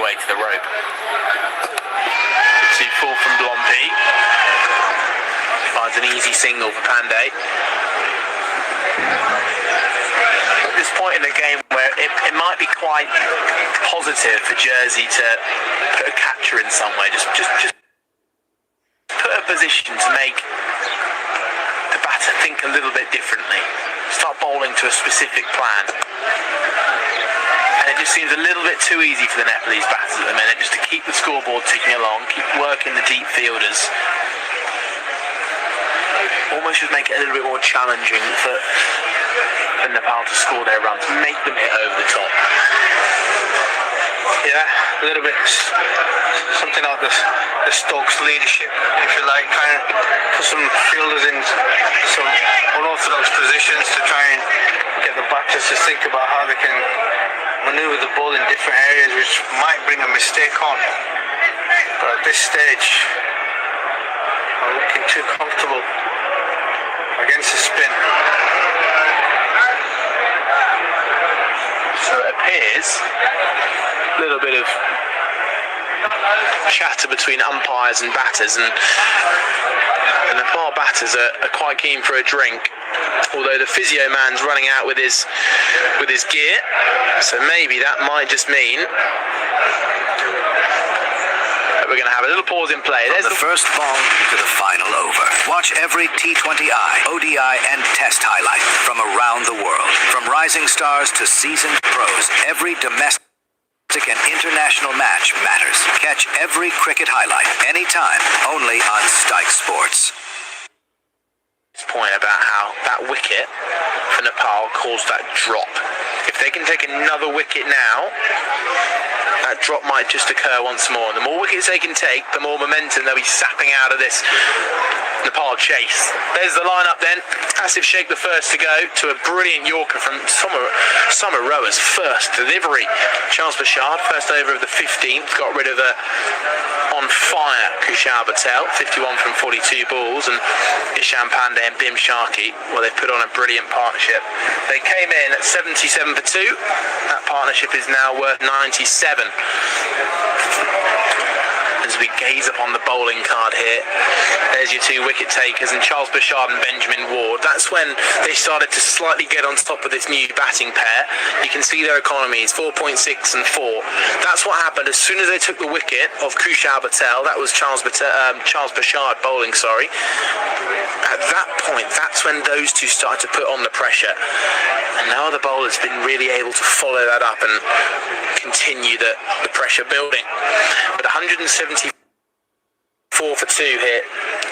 way to the rope. 2-4 from Blompi. Finds an easy single for Pandey. At this point in the game where it might be quite positive for Jersey to put a catcher in some way, just put a position to make the batter think a little bit differently. Start bowling to a specific plan. And it just seems a little bit too easy for the Nepalese batters at the minute, just to keep the scoreboard ticking along, keep working the deep fielders. Almost just make it a little bit more challenging for Nepal to score their runs, make them hit over the top. Yeah, a little bit something like the Stokes leadership, if you like, kind of put some fielders in some unorthodox positions to try and get the batters to think about how they can manoeuvre the ball in different areas, which might bring a mistake on. But at this stage, I'm looking too comfortable against the spin. So it appears a little bit of chatter between umpires and batters, and the Nepal batters are quite keen for a drink, although the physio man's running out with his gear, so maybe that might just mean that we're going to have a little pause in play. From the first ball to the final over. Watch every T20I, ODI, and Test highlight from around the world. From rising stars to seasoned pros, every domestic and international match matters. Catch every cricket highlight anytime, only on Stike Sports. Point about how that wicket for Nepal caused that drop. If they can take another wicket now, that drop might just occur once more. And the more wickets they can take, the more momentum they'll be sapping out of this Nepal chase. There's the lineup then. Asif Sheikh the first to go, to a brilliant Yorker from Summer Rower's first delivery. Charles Bashard, first over of the 15th, got rid of a on fire Kushal Patel, 51 from 42 balls, and Ishan Pandey and Bim Sharkey, well, they've put on a brilliant partnership. They came in at 77 for 2. That partnership is now worth 97. As we gaze upon the bowling card here, there's your two wicket takers, and Charles Bashard and Benjamin Ward. That's when they started to slightly get on top of this new batting pair. You can see their economies, 4.6 and 4. That's what happened as soon as they took the wicket of Kushal Patel. That was Charles Bashard bowling, sorry. At that point, that's when those two started to put on the pressure. And now the bowler's been really able to follow that up and continue the pressure building. But 174 for 2 here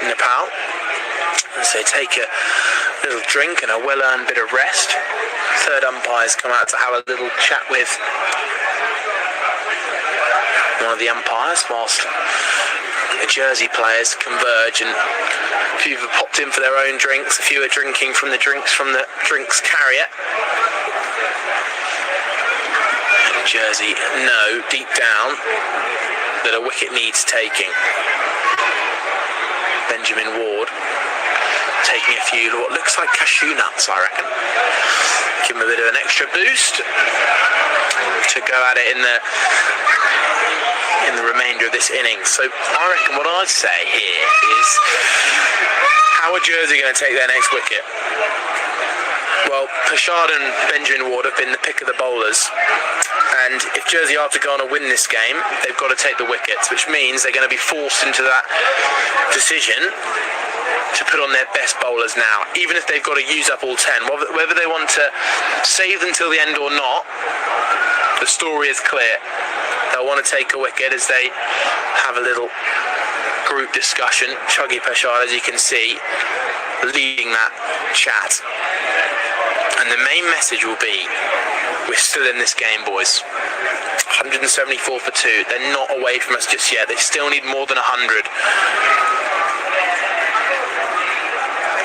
in Nepal. As they take a little drink and a well-earned bit of rest. Third umpire's come out to have a little chat with one of the umpires whilst the Jersey players converge, and a few have popped in for their own drinks, a few are drinking from the drinks carrier. Jersey know deep down that a wicket needs taking. Benjamin Ward taking a few what looks like cashew nuts, I reckon. Give him a bit of an extra boost to go at it in the remainder of this innings. So I reckon what I'd say here is, how are Jersey going to take their next wicket? Well, Pashard and Benjamin Ward have been the pick of the bowlers, and if Jersey are to go on and win this game, they've got to take the wickets, which means they're going to be forced into that decision to put on their best bowlers now, even if they've got to use up all 10. Whether they want to save them till the end or not, the story is clear. They'll want to take a wicket as they have a little group discussion. Chuggy Pashard, as you can see, leading that chat. And the main message will be, we're still in this game, boys. 174 for 2. They're not away from us just yet. They still need more than 100.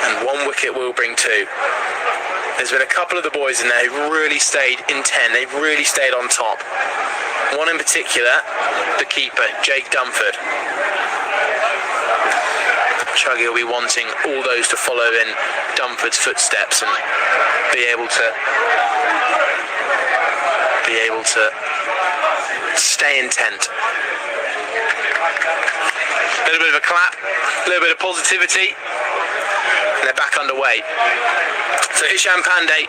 And 1 wicket will bring 2. There's been a couple of the boys in there who've really stayed in 10. They've really stayed on top. One in particular, the keeper, Jake Dunford. Chuggy will be wanting all those to follow in Dunford's footsteps and be able to Stay intent. A little bit of a clap, a little bit of positivity, and they're back underway. So Isham Pandey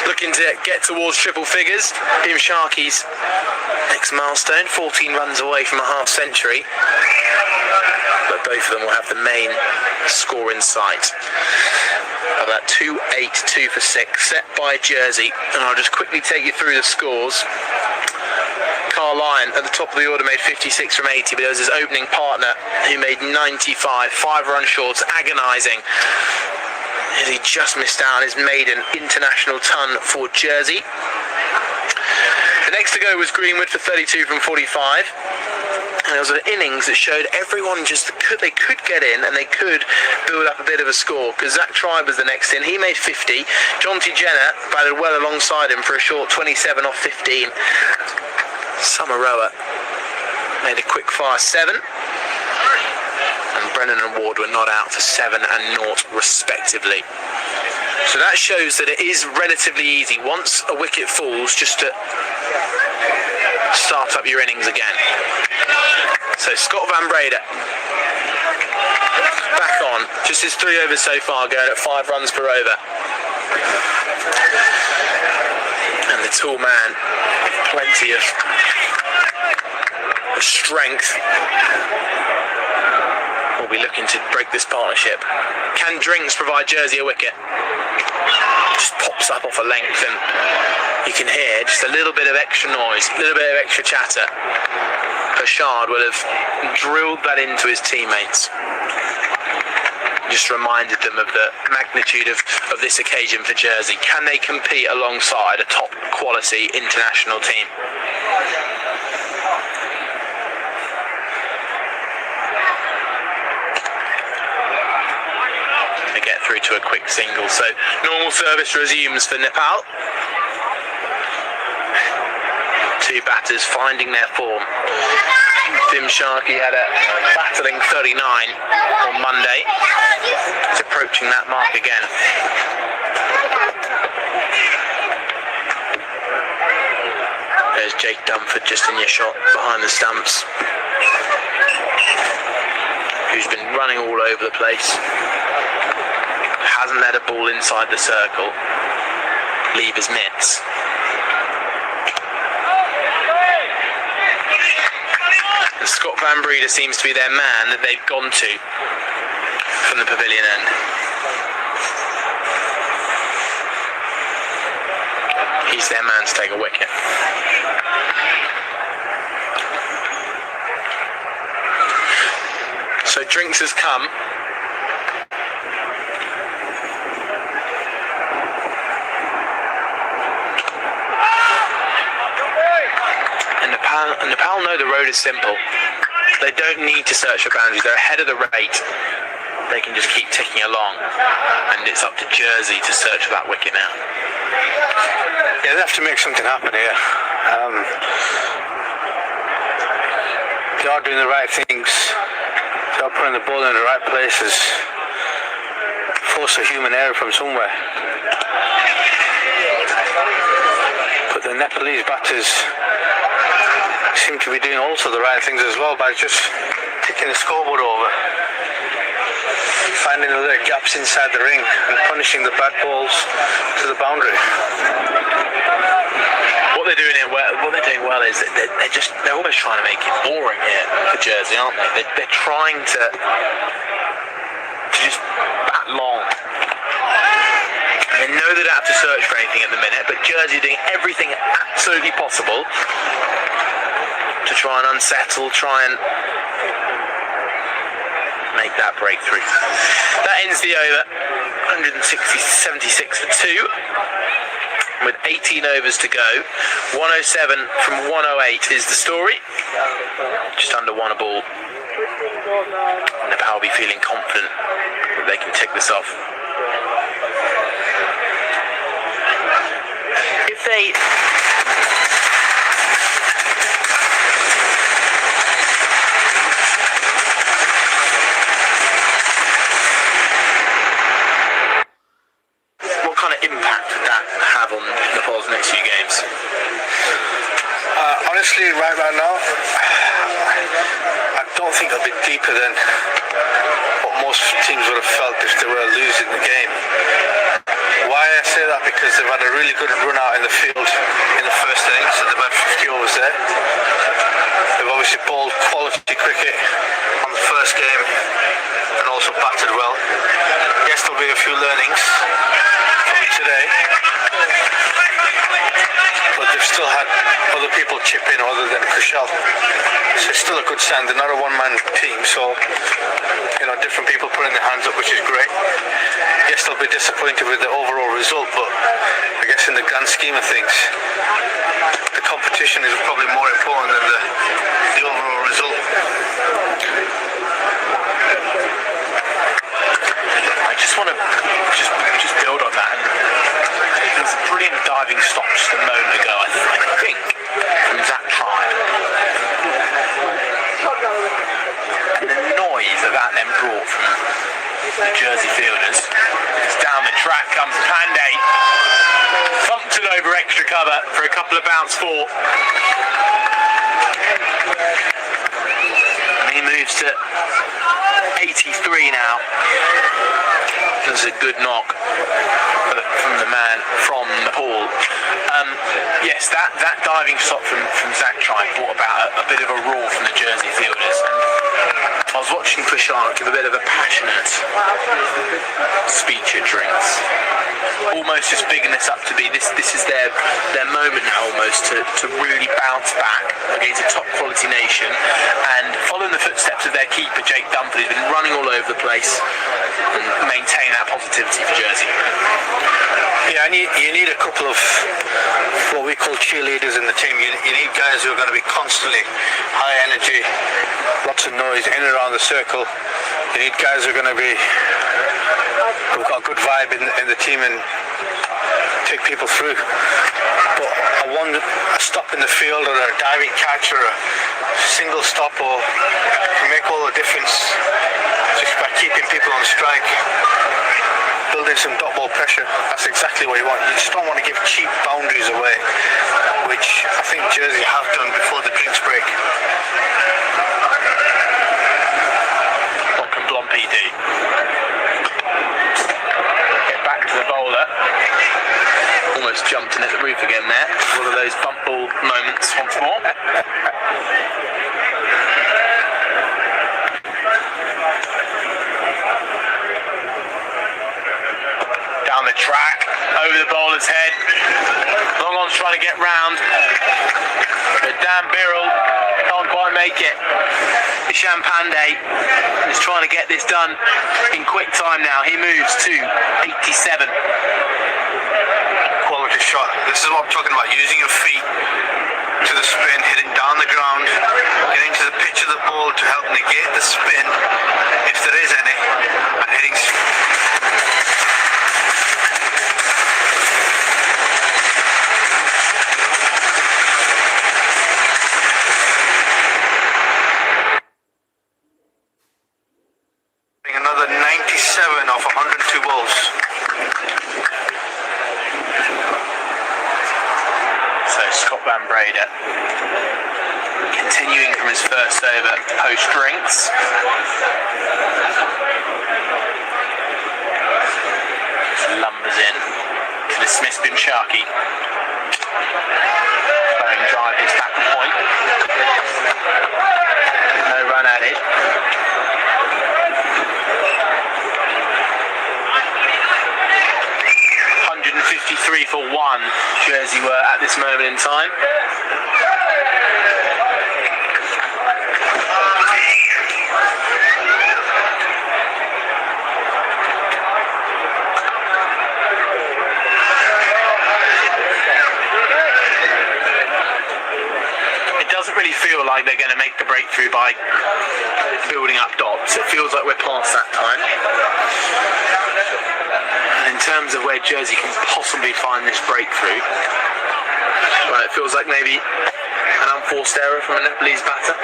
looking to get towards triple figures. Sharky's next milestone, 14 runs away from a half century. But both of them will have the main score in sight. About 2-8, 2 for 6, set by Jersey. And I'll just quickly take you through the scores. Carl Lyon at the top of the order made 56 from 80, but there was his opening partner who made 95, 5 run shorts, agonising. As he just missed out on his maiden international ton for Jersey. The next to go was Greenwood for 32 from 45. And it was an innings that showed everyone they could get in and they could build up a bit of a score, because Zach Tribe was the next in. He made 50. Jonty Jenner batted well alongside him for a short 27 off 15. Samaroa made a quick fire 7. And Brennan and Ward were not out for 7 and 0 respectively. So that shows that it is relatively easy once a wicket falls just to start up your innings again. So Scott Van Breda back on, just his 3 overs so far, going at 5 runs per over. And the tall man, plenty of strength, will be looking to break this partnership. Can Drinks provide Jersey a wicket? Just pops up off a length and you can hear just a little bit of extra noise, a little bit of extra chatter. Pershard would have drilled that into his teammates. Just reminded them of the magnitude of this occasion for Jersey. Can they compete alongside a top quality international team? They get through to a quick single, so normal service resumes for Nepal. 2 batters finding their form. Tim Sharkey had a battling 39 on Monday. He's approaching that mark again. There's Jake Dunford just in your shot behind the stumps, who's been running all over the place. Hasn't let a ball inside the circle leave his mitts. And Scott Van Breda seems to be their man that they've gone to from the pavilion end. He's their man to take a wicket. So Drinks has come. And Nepal know the road is simple. They don't need to search for boundaries. They're ahead of the rate. They can just keep ticking along. And it's up to Jersey to search for that wicket now. Yeah, they have to make something happen here. They are doing the right things. They are putting the ball in the right places. Force a human error from somewhere. But the Nepalese batters seem to be doing also the right things as well by just ticking the scoreboard over, finding the little gaps inside the ring and punishing the bad balls to the boundary. What they're doing well is that they're almost trying to make it boring here for Jersey, aren't they? They're trying to just bat long. They know they don't have to search for anything at the minute, but Jersey are doing everything absolutely possible to try and unsettle, try and make that breakthrough. That ends the over, 76 for 2, with 18 overs to go. 107 from 108 is the story. Just under 1 a ball. Nepal will be feeling confident that they can tick this off. If they what kind of impact would that have on Nepal's next few games? honestly, right now, I don't think it'll be deeper than what most teams would have felt if they were losing the game. Why I say that? Because they've had a really good run out in the field in the first innings, so they've had 50 overs there. They've obviously bowled quality cricket on the first game and also batted well. Yes, there'll be a few learnings from today, but they've still had other people chip in other than Kushal. So it's still a good stand. They're not a one-man team, so different people putting their hands up, which is great. Yes, they'll be disappointed with the overall result, but I guess in the grand scheme of things, the competition is probably more important than the overall result. I just want to just build on that. There was a brilliant diving stop just a moment ago, I think, from Zach Tribe. And the noise that then brought from the Jersey fielders. Down the track comes Pandey. Thumped it over extra cover for a couple of bounce four. And he moves to 83 now. This is a good knock from the man from Nepal. Yes, that diving shot from Zach Tribe brought about a bit of a roar from the Jersey fielders. And I was watching Prashant give a bit of a passionate speech at drinks. Almost just bigging this up to be this is their moment now almost to really bounce back against a top quality nation and following the footsteps of their keeper Jake Dunford, who's been running all over the place, and maintain that positivity for Jersey. Yeah, and you need a couple of what we call cheerleaders in the team. You need guys who are going to be constantly high energy, lots of noise in and around the circle. You need guys who are going to be who've got a good vibe in the team and take people through. But a stop in the field or a diving catch or a single stop can make all the difference just by keeping people on strike, building some dot ball pressure. That's exactly what you want. You just don't want to give cheap boundaries away, which I think Jersey have done before the drinks break. What can Blompy do? Get back to the bowler. Almost jumped in at the roof again there. One of those bump ball moments once more. Down the track, over the bowler's head. Long on's trying to get round. But Dan Birrell can't quite make it. Ishan Pandey is trying to get this done in quick time now. He moves to 87. Quality shot. This is what I'm talking about. Using your feet to the spin, hitting down the ground, getting to the pitch of the ball to help negate the spin, if there is any, and hitting. Another 97 off 102 balls. So Scott Van Breda continuing from his first over post drinks. Lumbers in to dismiss Bimshaki. Throwing drive his tackle point. No run added. 153 for one, Jersey were at this moment in time. It doesn't really feel like they're going to make the breakthrough by building up dots. It feels like we're past that time. In terms of where Jersey can possibly find this breakthrough, well, it feels like maybe an unforced error from a Nepalese batter.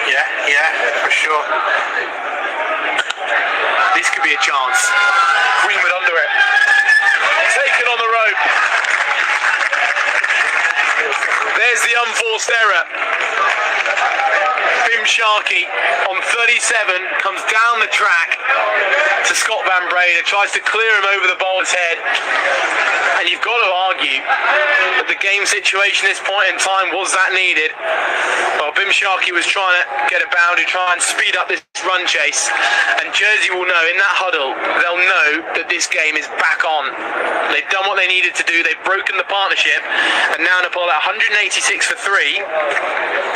Yeah, for sure. This could be a chance. Greenwood under it. Taken on the rope. There's the unforced error. Bim Sharkey on 37 comes down the track to Scott Van Breda, tries to clear him over the bowler's head, and you've got to argue that the game situation at this point in time, was that needed? Well, Bim Sharkey was trying to get a boundary, try and speed up this run chase, and Jersey will know, in that huddle, they'll know that this game is back on. They've done what they needed to do, they've broken the partnership, and now Nepal at 186 for 3,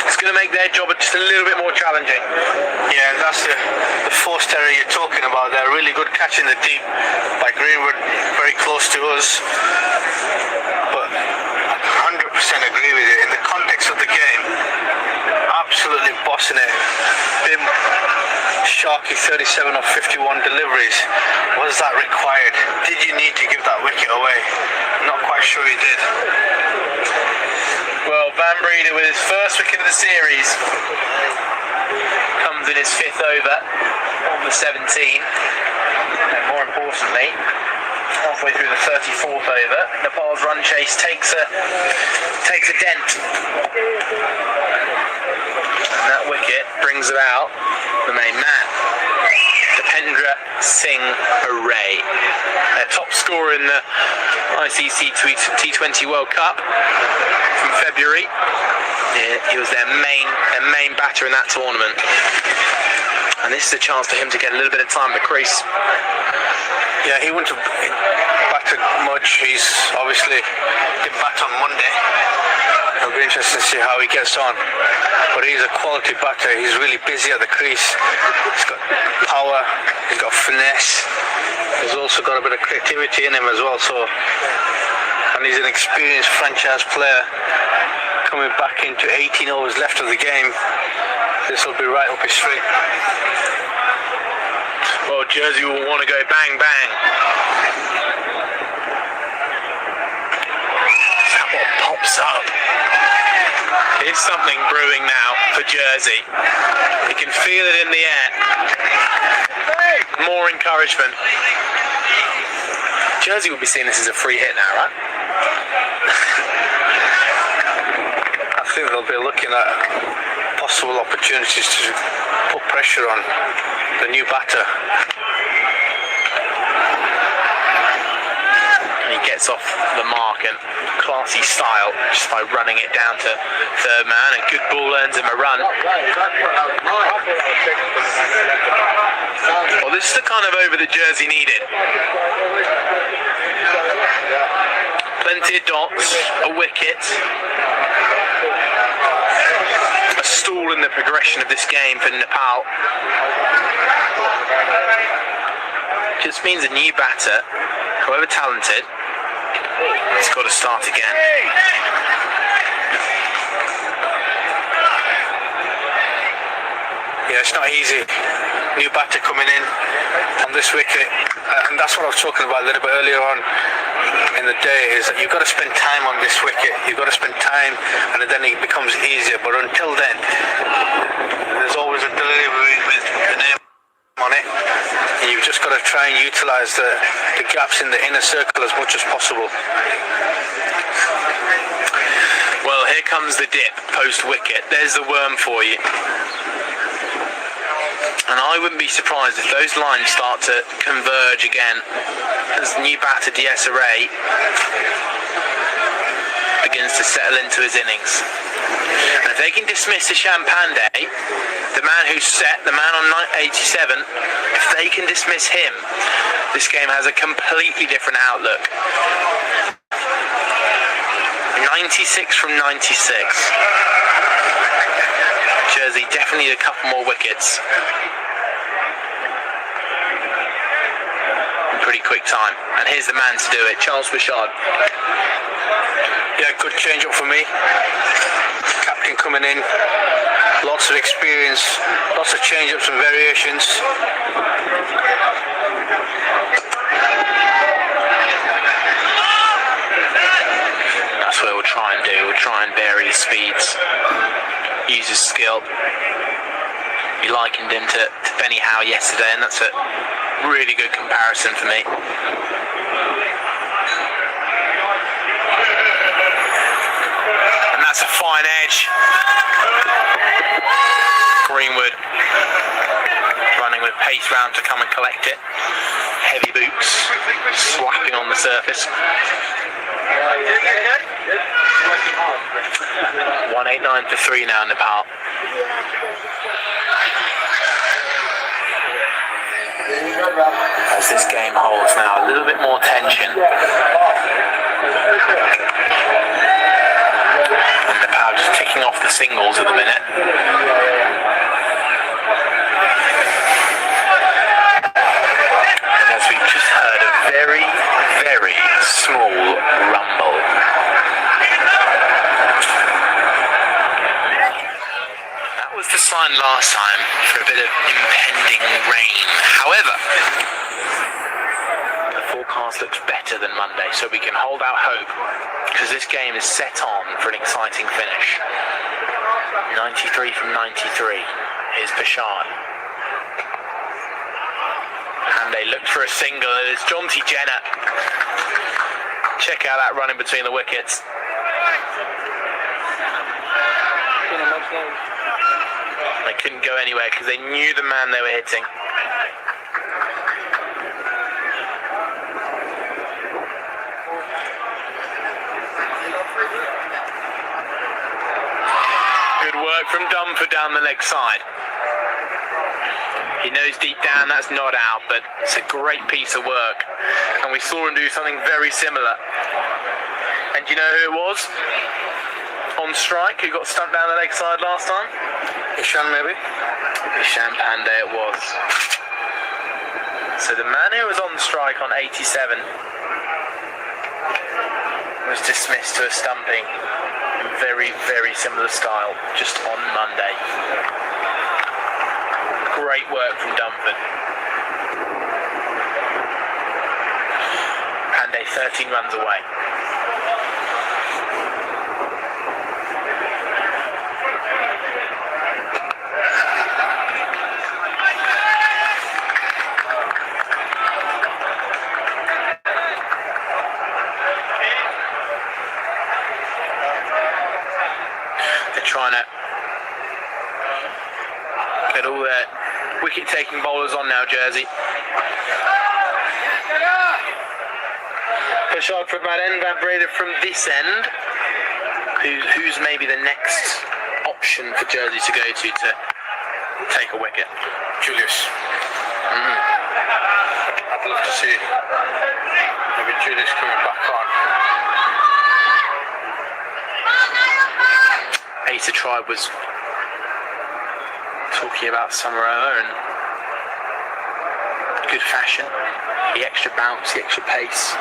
it's going to make their job just a little bit more challenging. Yeah, and that's the forced error you're talking about there. Really good catch in the deep by Greenwood, very close to us. But I 100% agree with you. In the context of the game, absolutely bossing it. Bim Sharkey, 37 of 51 deliveries. Was that required? Did you need to give that wicket away? I'm not quite sure he did. Well, Van Breda with his first wicket of the series comes in his 5th over on the 17, and more importantly, halfway through the 34th over, Nepal's run chase takes a dent, and that wicket brings about the main man, Dipendra Singh Array, their top scorer in the ICC T20 World Cup from February. He was their main batter in that tournament, and this is a chance for him to get a little bit of time at the crease. Yeah, he wouldn't have batted much. He's obviously did bat on Monday. It'll be interesting to see how he gets on. But he's a quality batter. He's really busy at the crease. He's got power. He's got finesse. He's also got a bit of creativity in him as well. And he's an experienced franchise player coming back into 18 overs left of the game. This will be right up his street. Well, Jersey will want to go bang bang. That what pops up. Here's something brewing now for Jersey. You can feel it in the air. More encouragement. Jersey will be seeing this as a free hit now, right? I think they'll be looking at possible opportunities to put pressure on the new batter. He gets off the mark and classy style just by running it down to third man, and good ball earns him a run. Well, this is the kind of over that Jersey needed. Plenty of dots, a wicket, a stall in the progression of this game for Nepal. Just means a new batter, however talented, has got to start again. Yeah, it's not easy. New batter coming in on this wicket, and that's what I was talking about a little bit earlier on in the day, is that you've got to spend time on this wicket. You've got to spend time, and then it becomes easier. But until then, there's always a delivery with the name on it, and you've just got to try and utilise the gaps in the inner circle as much as possible. Well, here comes the dip post-wicket. There's the worm for you. And I wouldn't be surprised if those lines start to converge again as new batter DS Array begins to settle into his innings. And if they can dismiss Ishan Pandey, the man who's set, the man on 87, if they can dismiss him, this game has a completely different outlook. 96 from 96. Jersey definitely need a couple more wickets. In pretty quick time. And here's the man to do it, Charles Bouchard. Yeah, good change up for me. Captain coming in. Lots of experience. Lots of change-ups and variations. That's what we'll try and do. We'll try and vary his speeds. Use his skill. We likened him to Benny Howe yesterday, and that's a really good comparison for me. And That's a fine edge. Greenwood running with pace round to come and collect it. Heavy boots slapping on the surface. 189 for 3 now, Nepal. As this game holds now, a little bit more tension. And Nepal just ticking off the singles at the minute. And as we've just heard, a very, very small rumble. That was the sign last time for a bit of impending rain. However, the forecast looks better than Monday, so we can hold out hope, because this game is set on for an exciting finish. 93 from 93 is Bashard. And they look for a single. It's Jonty Jenner. Check out that run in between the wickets. They couldn't go anywhere because they knew the man they were hitting. Good work from Dumford down the leg side. He knows deep down that's not out, but it's a great piece of work. And we saw him do something very similar. And do you know who it was? On strike, who got stumped down the leg side last time? Ishan, maybe? Ishan Pandey it was. So the man who was on strike on 87 was dismissed to a stumping in very, very similar style just on Monday. Great work from Dumford. Pandey 13 runs away. Trying to get all their wicket-taking bowlers on now, Jersey. Bashard from that end, Van Breda from this end. Who's maybe the next option for Jersey to go to take a wicket? Julius. I'd love to see maybe Julius coming back on. Ace Tribe was talking about Samaroa and good fashion, the extra bounce, the extra pace.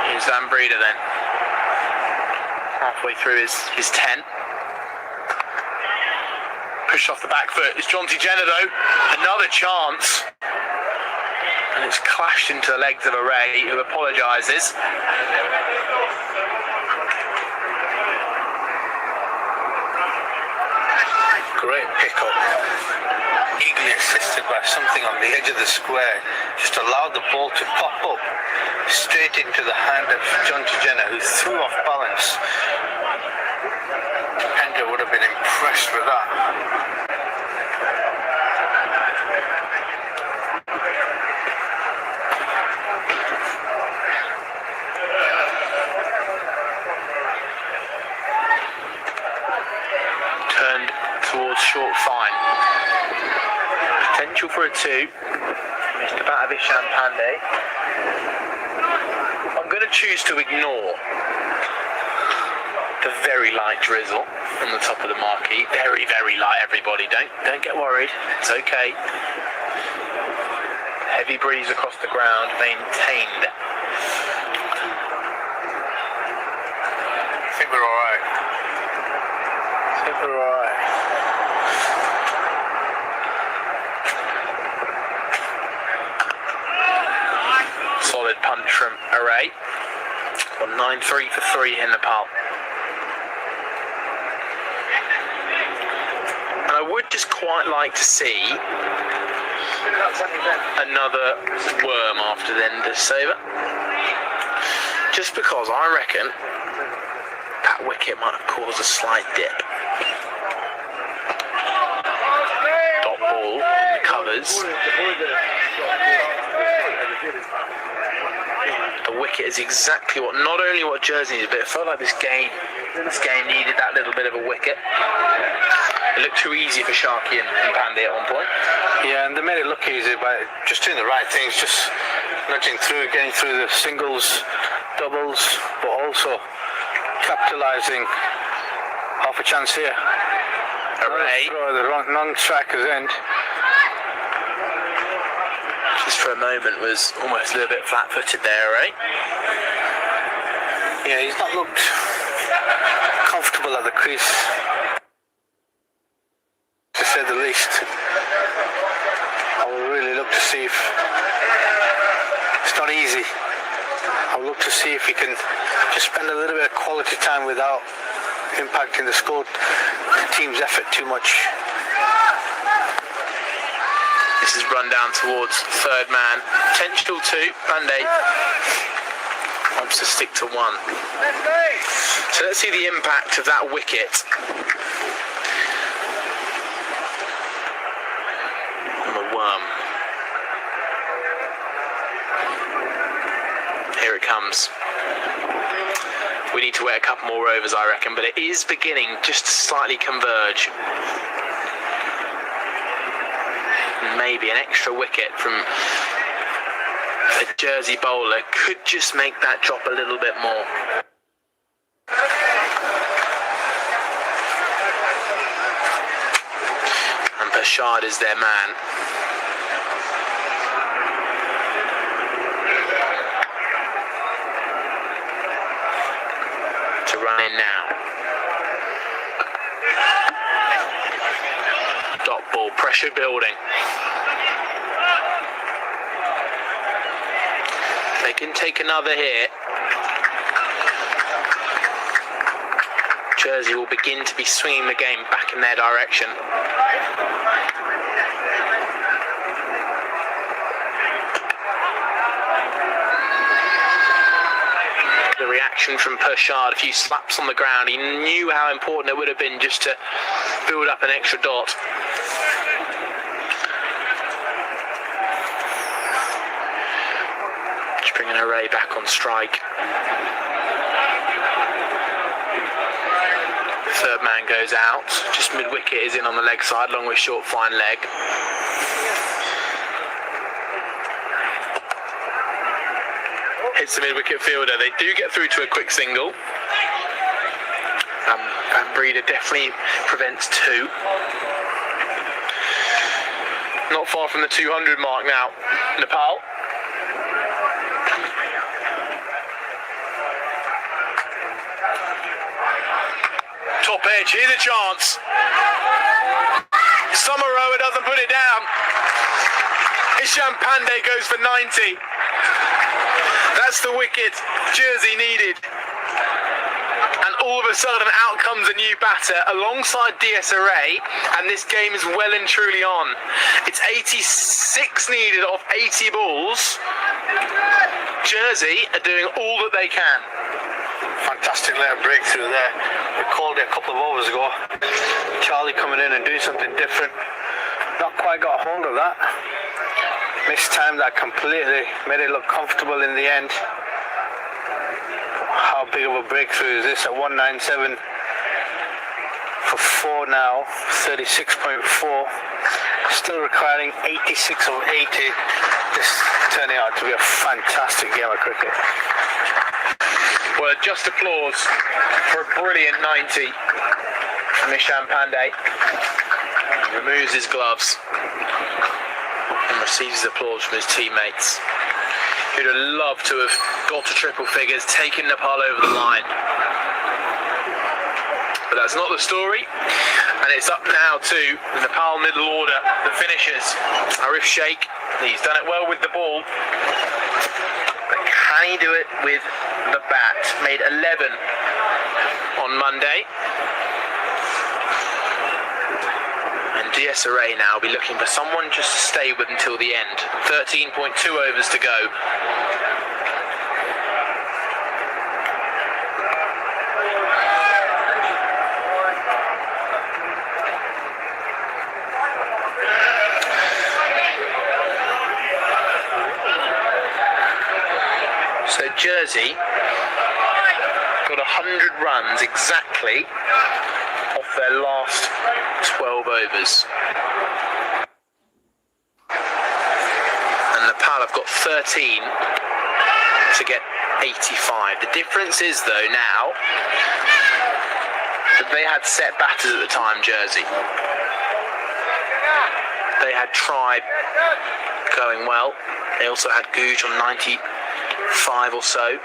Here's Van Breda then, halfway through his 10. Push off the back foot. It's Jonty Jenner though, another chance. And it's clashed into the legs of a Ray, who apologises. Great pick-up. Eagerly assisted by something on the edge of the square. Just allowed the ball to pop up straight into the hand of Jonty Jenner, who threw off balance. Hendra would have been impressed with that. Turned towards short fine. Potential for a 2. Missed the bat of Ishan Pandey. I'm going to choose to ignore the very light drizzle on the top of the marquee. Very, very light, everybody. Don't get worried. It's okay. Heavy breeze across the ground, maintained. I think we're alright. We're alright. Solid punch from Array. On 9-3 for 3 in Nepal. And I would just quite like to see another worm after the end of saver. Just because I reckon that wicket might have caused a slight dip. Dot ball in the covers. The wicket is exactly not only what Jersey needed, but it felt like this game needed that little bit of a wicket. It looked too easy for Sharky and Pandey at one point. Yeah, and they made it look easy by just doing the right things, just nudging through, getting through the singles, doubles, but also capitalising half a chance here. Hooray. Throw the wrong striker's end. Just for a moment was almost a little bit flat-footed there, right? Yeah, he's not looked comfortable at the crease, to say the least. I will really look to see if it's not easy. I'll look to see if he can just spend a little bit of quality time without impacting the score, the team's effort too much. This is run down towards third man. Potential two. Pandey wants to stick to one. So let's see the impact of that wicket on the worm. Here it comes. We need to wait a couple more overs, I reckon, but it is beginning just to slightly converge. Maybe an extra wicket from a Jersey bowler could just make that drop a little bit more. And Pershad is their man. To run in now. Dot ball, pressure building. They can take another hit. Jersey will begin to be swinging the game back in their direction. The reaction from Pershad, a few slaps on the ground. He knew how important it would have been just to build up an extra dot. Bringing Hooray back on strike. Third man goes out. Just mid-wicket is in on the leg side, along with short, fine leg. Hits the mid-wicket fielder. They do get through to a quick single. Van Breeder definitely prevents two. Not far from the 200 mark now. Nepal. Top edge, here's a chance. Summerower doesn't put it down. Isham Pandey goes for 90. That's the wicket Jersey needed. And all of a sudden out comes a new batter alongside DSRA, and this game is well and truly on. It's 86 needed off 80 balls. Jersey are doing all that they can. Fantastic little breakthrough there. We called it a couple of overs ago. Charlie coming in and doing something different. Not quite got a hold of that. Mistimed that completely. Made it look comfortable in the end. How big of a breakthrough is this at 197 for 4 now, 36.4. Still requiring 86 of 80. This turning out to be a fantastic game of cricket. Well, just applause for a brilliant 90 from Isham Pandey. He removes his gloves and receives applause from his teammates, who'd have loved to have got to triple figures, taken Nepal over the line. But that's not the story, and it's up now to the Nepal middle order, the finishers. Arif Sheikh, he's done it well with the ball, but can he do it with the bat? Made 11 on Monday, and DSRA now will be looking for someone just to stay with until the end. 13.2 overs to go. So Jersey got 100 runs exactly off their last 12 overs. And Nepal have got 13 to get 85. The difference is though now that they had set batters at the time, Jersey. They had Tribe going well. They also had Googe on 95 or so.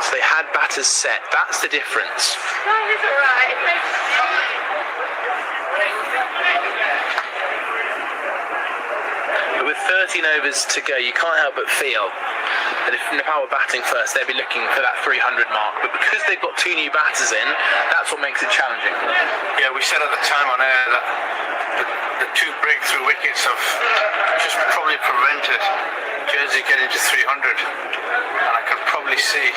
So they had batters set. That's the difference. But with 13 overs to go, you can't help but feel that if Nepal were batting first, they'd be looking for that 300 mark. But because they've got two new batters in, that's what makes it challenging. Yeah, we said at the time on air that the two breakthrough wickets have just probably prevented Jersey getting to 300. And I can probably see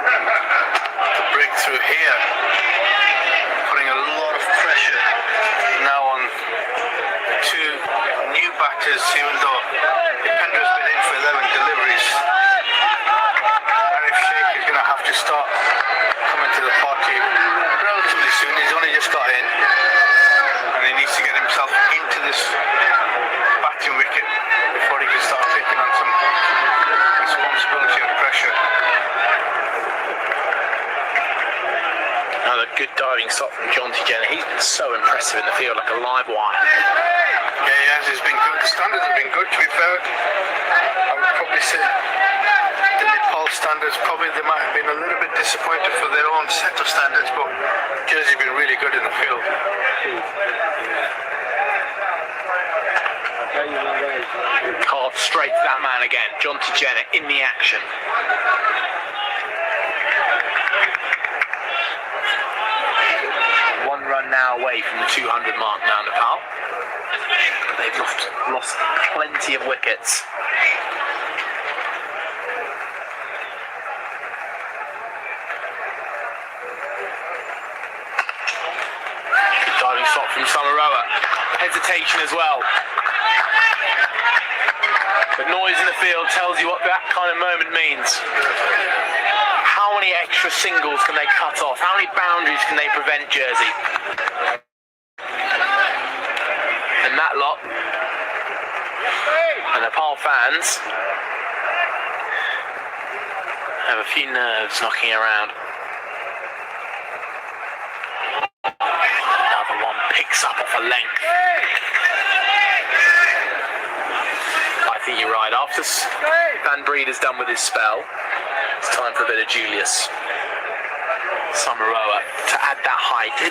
the breakthrough here putting a lot of pressure now on two new batters, even though Pendra's been in for 11 deliveries. Arif Sheikh is going to have to start coming to the party relatively soon. He's only just got in and he needs to get himself into this batting wicket before he can start taking on some responsibility and pressure. Another good diving shot from Jonty Jenner. He's been so impressive in the field, like a live wire. Yeah, he has. He's been good. The standards have been good, to be fair. I would probably say the Nepal standards, probably they might have been a little bit disappointed for their own set of standards, but Jersey's been really good in the field. Carved straight to that man again. Jonty Jenner in the action. One run now away from the 200 mark now, Nepal. They've lost plenty of wickets. Diving shot from Samaroa. Hesitation as well. The noise in the field tells you what that kind of moment means. How many extra singles can they cut off? How many boundaries can they prevent, Jersey? And that lot, the Nepal fans, have a few nerves knocking around. Another one picks up off a length. I think you're right. After Van Breeder's done with his spell, it's time for a bit of Julius Samaroa to add that height. Do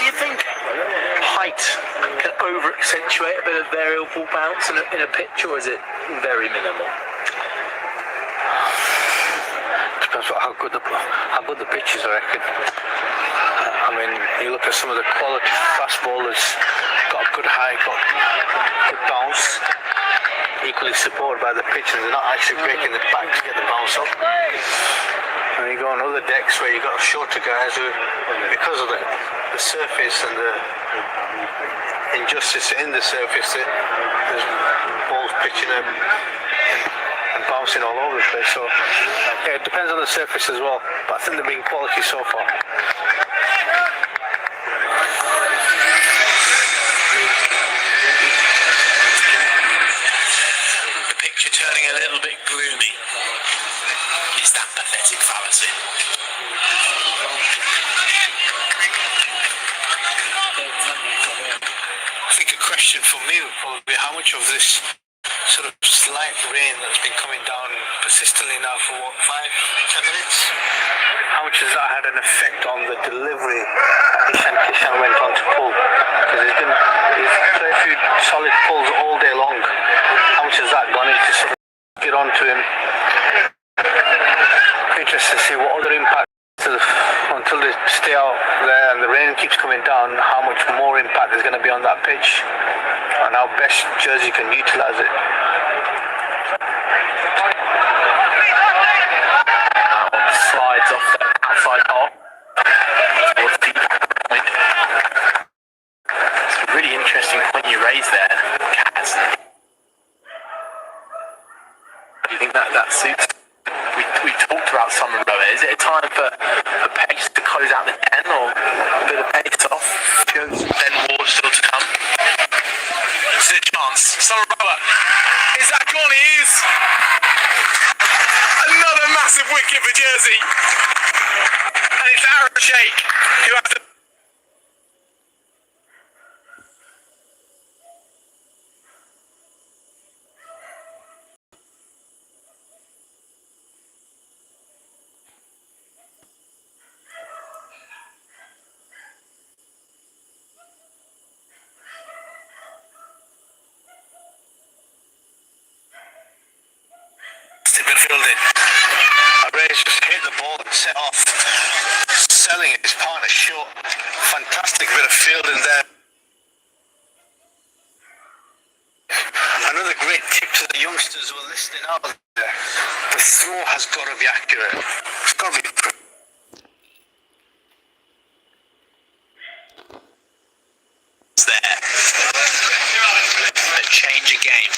you think height can over-accentuate a bit of variable bounce in a pitch, or is it very minimal? Depends on how good the pitch is, I reckon. I mean, you look at some of the quality fast bowlers, got a good height, got good bounce, equally supported by the pitch, and they're not actually breaking the back to get the bounce up. And you go on other decks where you've got shorter guys who, because of the surface and the injustice in the surface, there's balls pitching up and bouncing all over the place. So yeah, it depends on the surface as well, but I think they've been quality so far. The picture turning a little bit gloomy. Is that pathetic fallacy? I think a question for me would probably be how much of this sort of slight rain that's been coming down persistently now for what, 5-10 minutes? How much has that had an effect on the delivery that Kishan went on to pull? Because he's played a few solid pulls all day long. How much has that gone into sort of get onto him? Interested to see what other impact until they stay out there and the rain keeps coming down, how much more impact pitch and how best Jersey can utilise it. That one slides off the outside hole towards the point. It's a really interesting point you raised there, Kaz. Do you think that suits? We talked about summer rower. Is it a time for pace to close out the 10 or a bit of pace off? Then more still to come. It's a chance. Summer rower. Is that gone? It is. Another massive wicket for Jersey. And it's Aaron Sheikh who has to. Been fielded. Ray's just hit the ball and set off, selling his partner short. Fantastic bit of fielding there. Another great tip to the youngsters who are listening out there. The throw has got to be accurate. It's got to be. It's there. A change of game.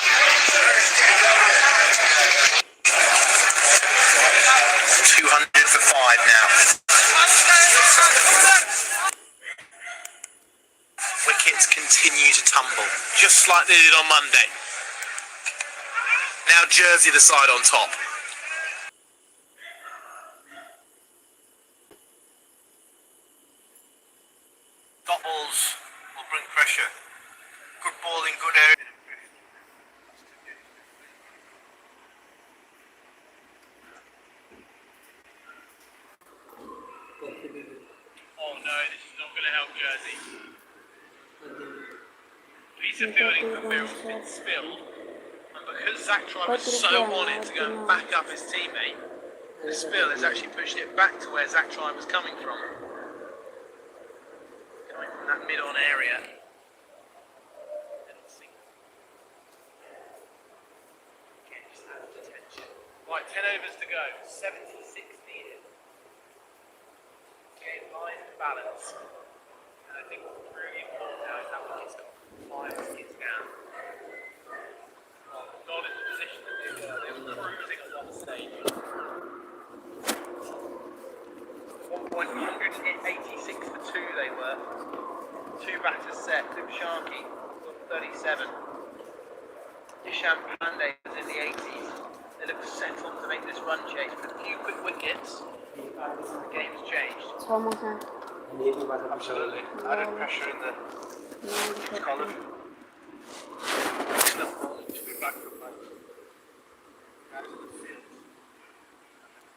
200 for 5 now. Wickets continue to tumble, just like they did on Monday. Now Jersey the side on top. Dot balls will bring pressure. Good bowling, good area. Oh no, this is not going to help Jersey. Piece of fielding for Birrell's been spilled, and because Zach Try was so on it to go and back up his teammate, the spill has actually pushed it back to where Zach Try was coming from. Coming from that mid-on area. Again, just adds the tension. Right, 10 overs to go, 76 needed. Game line and balance. And I think what's really important now is that wicket's got 5 wickets down. Not in the position that they were cruising at one stage. 186 for 2 they were. 2 batters set. Luke Sharkey got 37. Isham Pandey was in the 80s. They look settled to make this run chase. With a few quick wickets, the game's changed. Absolutely. Added pressure in the column. Enough bowling to be back from back. Out of the field.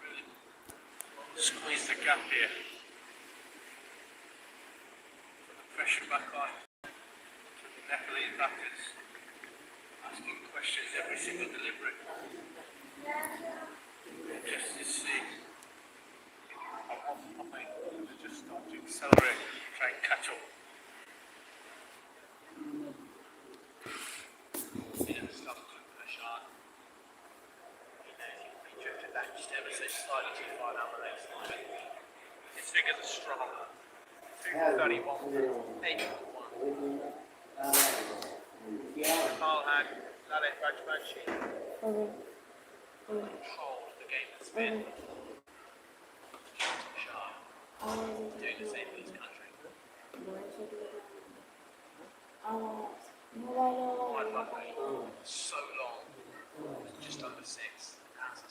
Really squeeze the gap here. Put the pressure back on to the Nepalese batters. Asking questions every single delivery. Just to see. Just start to accelerate, try and catch up. Stop to a shot. He drifted that just ever so slightly too far down the next line. His figures are strong. 231, 81. Carl had Lalit Rajvanshi control of the game that's been. Doing the same for his country. So long. Just under 6. That's a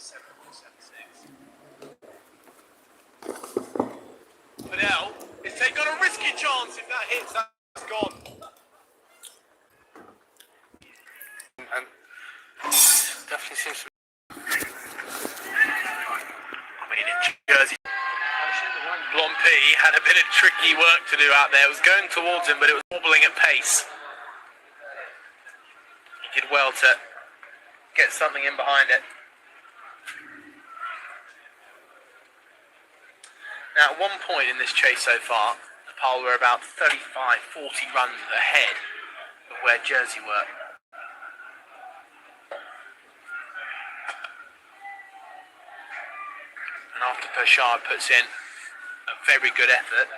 7.76. Fidel is taking on a risky chance. If that hits, that's gone. And definitely seems to be. I mean, in Jersey. Blompi had a bit of tricky work to do out there. It was going towards him, but it was wobbling at pace. He did well to get something in behind it. Now, at one point in this chase so far, Nepal were about 35, 40 runs ahead of where Jersey were. And after Pershard puts in a very good effort,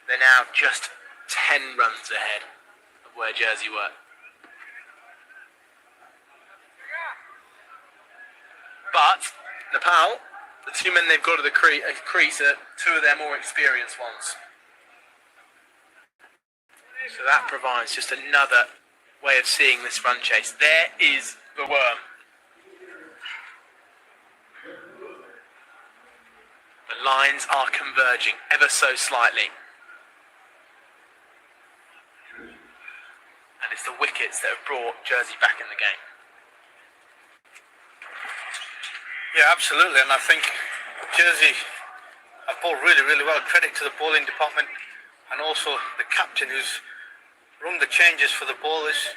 they're now just 10 runs ahead of where Jersey were. But Nepal, the two men they've got at the crease are two of their more experienced ones. So that provides just another way of seeing this run chase. There is the worm. The lines are converging ever so slightly. And it's the wickets that have brought Jersey back in the game. Yeah, absolutely. And I think Jersey have bowled really, really well. Credit to the bowling department and also the captain who's run the changes for the bowlers,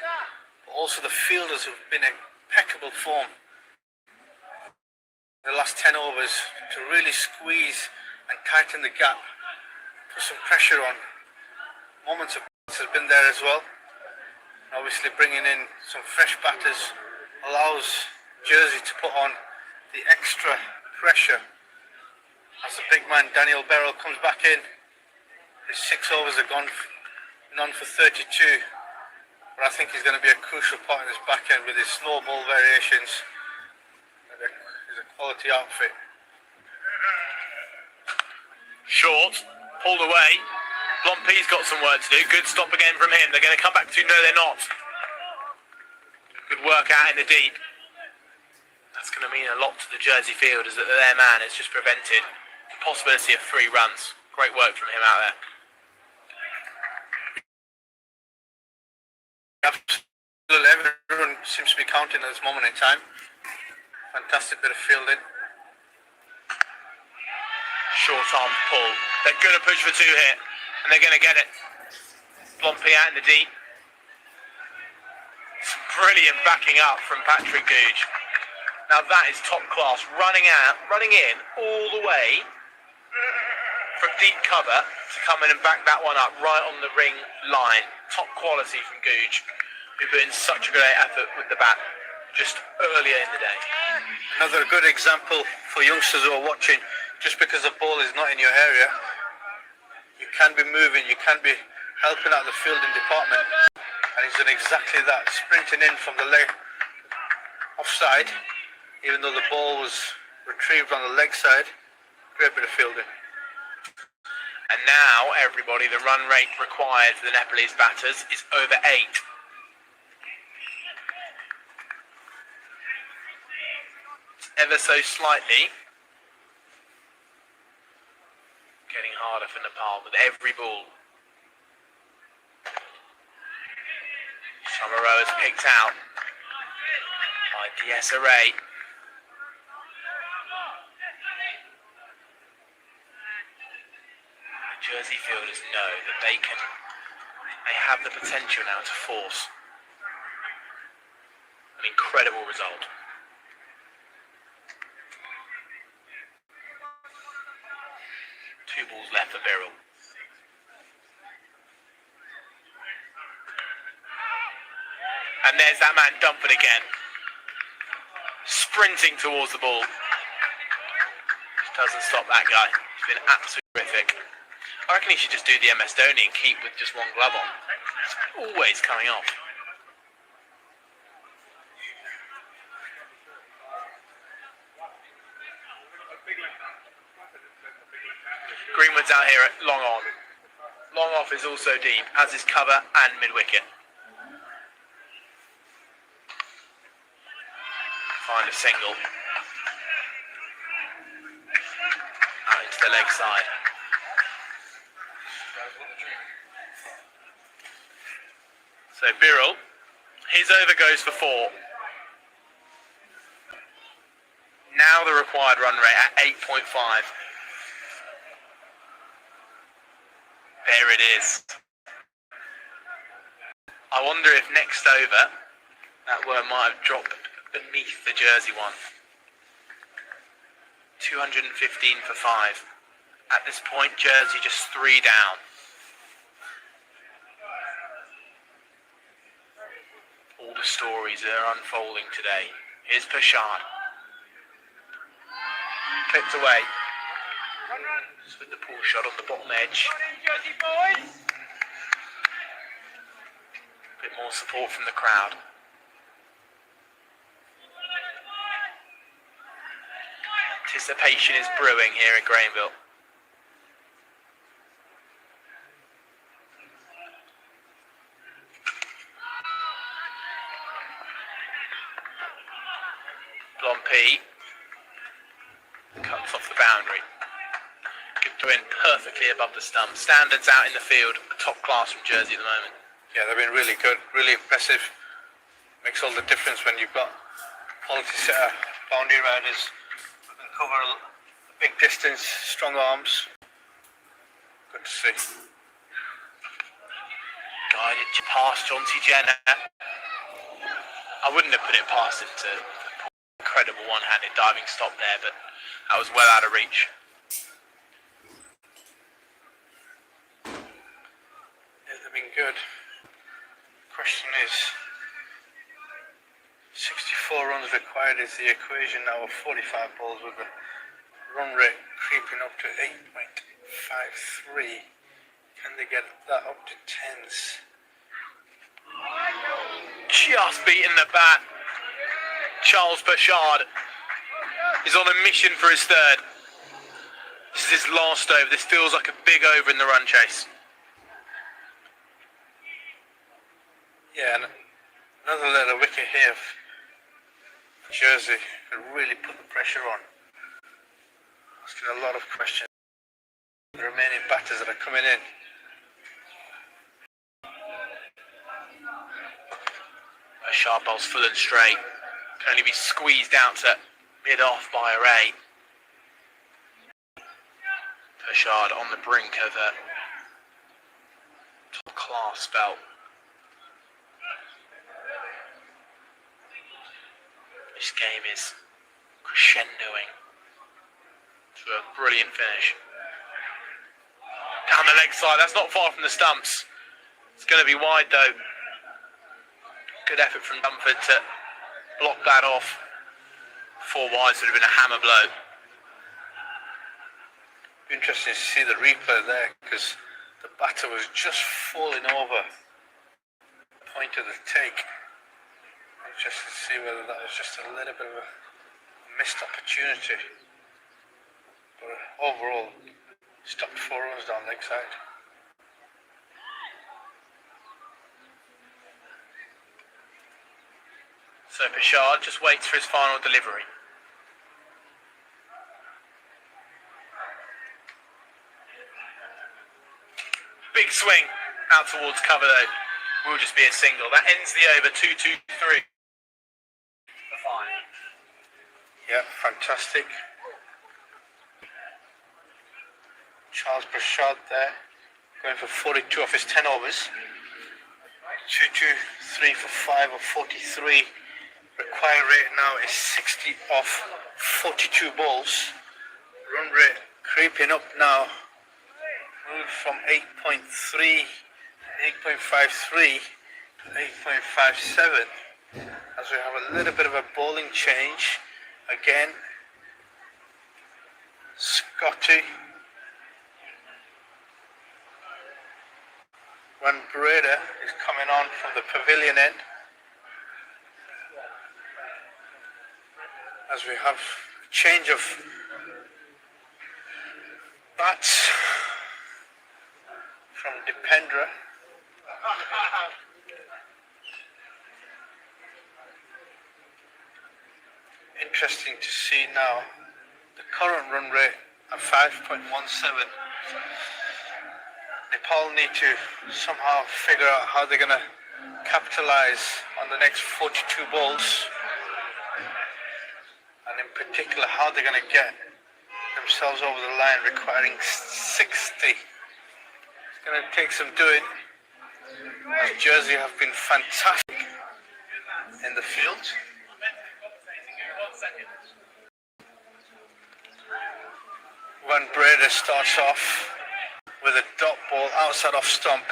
but also the fielders who've been in impeccable form in the last 10 overs to really squeeze and tighten the gap, put some pressure on. Moments of has been there as well. And obviously bringing in some fresh batters allows Jersey to put on the extra pressure as the big man Daniel Beryl comes back in. His 6 overs are gone, none for 32, but I think he's going to be a crucial part in his back end with his slow ball variations and his quality outfit. Short, pulled away. Blompe's got some work to do. Good stop again from him. They're going to come back to, no they're not. Good work out in the deep. That's going to mean a lot to the Jersey fielders that their man has just prevented the possibility of 3 runs. Great work from him out there. Absolutely, everyone seems to be counting at this moment in time. Fantastic bit of fielding. Short arm pull. They're going to push for 2 here, and they're going to get it. Blompe out in the deep. Some brilliant backing up from Patrick Googe. Now that is top class. Running in all the way from deep cover to come in and back that one up right on the ring line. Top quality from Googe, who put in such a great effort with the bat just earlier in the day. Another good example for youngsters who are watching. Just because the ball is not in your area, you can be moving, you can be helping out the fielding department. And he's done exactly that, sprinting in from the leg offside, even though the ball was retrieved on the leg side. Great bit of fielding. And now, everybody, the run rate required for the Nepalese batters is over 8. Ever so slightly getting harder for Nepal with every ball. Chamorro is picked out by DS Array. Jersey fielders know that they have the potential now to force an incredible result. Two balls left for Beryl. And there's that man Dumford again, sprinting towards the ball. Just doesn't stop that guy. He's been absolutely terrific. I reckon he should just do the MS Dhoni and keep with just one glove on. It's always coming off. Greenwood's out here at long on. Long off is also deep, as is cover and mid-wicket. Find a single. Out into the leg side. So Birrell, his over goes for 4. Now the required run rate at 8.5. There it is. I wonder if next over, that worm might have dropped beneath the Jersey one. 215 for 5. At this point, Jersey just 3 down. the stories that are unfolding today. Here's Pashad. Clipped away. Just with the pull shot on the bottom edge. A bit more support from the crowd. Anticipation is brewing here at Grainville. Blompe cuts off the boundary. Good throw in perfectly above the stump. Standards out in the field. Top class from Jersey at the moment. Yeah, they've been really good, really impressive. Makes all the difference when you've got quality setter, boundary riders who can cover a big distance, strong arms. Good to see. Guided past Chauncey Jenner. I wouldn't have put it past him to incredible one-handed diving stop there, but that was well out of reach. Yeah, they've been good. Question is, 64 runs required is the equation now of 45 balls with the run rate creeping up to 8.53. Can they get that up to 10s? Just beating the bat. Charles Pashad is on a mission for his third. This is his last over. This feels like a big over in the run chase. Yeah, and another little wicket here for Jersey could really put the pressure on. Asking a lot of questions. The remaining batters that are coming in. Pashad bowls full and straight. Can only be squeezed out to mid-off by a Ray. Pashad on the brink of a top-class spell. This game is crescendoing to a brilliant finish. Down the leg side, that's not far from the stumps. It's going to be wide though. Good effort from Dunford to block that off. 4 wides would have been a hammer blow. Be interesting to see the replay there because the batter was just falling over the point of the take. Just to see whether that was just a little bit of a missed opportunity. But overall, stopped 4 runs down leg side. So Pashad just waits for his final delivery. Big swing out towards cover though. Will just be a single. That ends the over 2-2-3. Yeah, fantastic. Charles Pashad there, going for 42 off his 10 overs. 2-2-3 for 5 of 43. Required rate now is 60 off 42 balls. Run rate creeping up now. Moved from 8.3, 8.53 to 8.57. As we have a little bit of a bowling change. Again, Scotty, when Breda is coming on from the pavilion end, as we have a change of bats from Dipendra. Interesting to see now the current run rate at 5.17. Nepal need to somehow figure out how they're going to capitalize on the next 42 balls, and in particular how they're going to get themselves over the line, requiring 60. It's going to take some doing, as Jersey have been fantastic in the field. When Breda starts off with a dot ball outside off stump,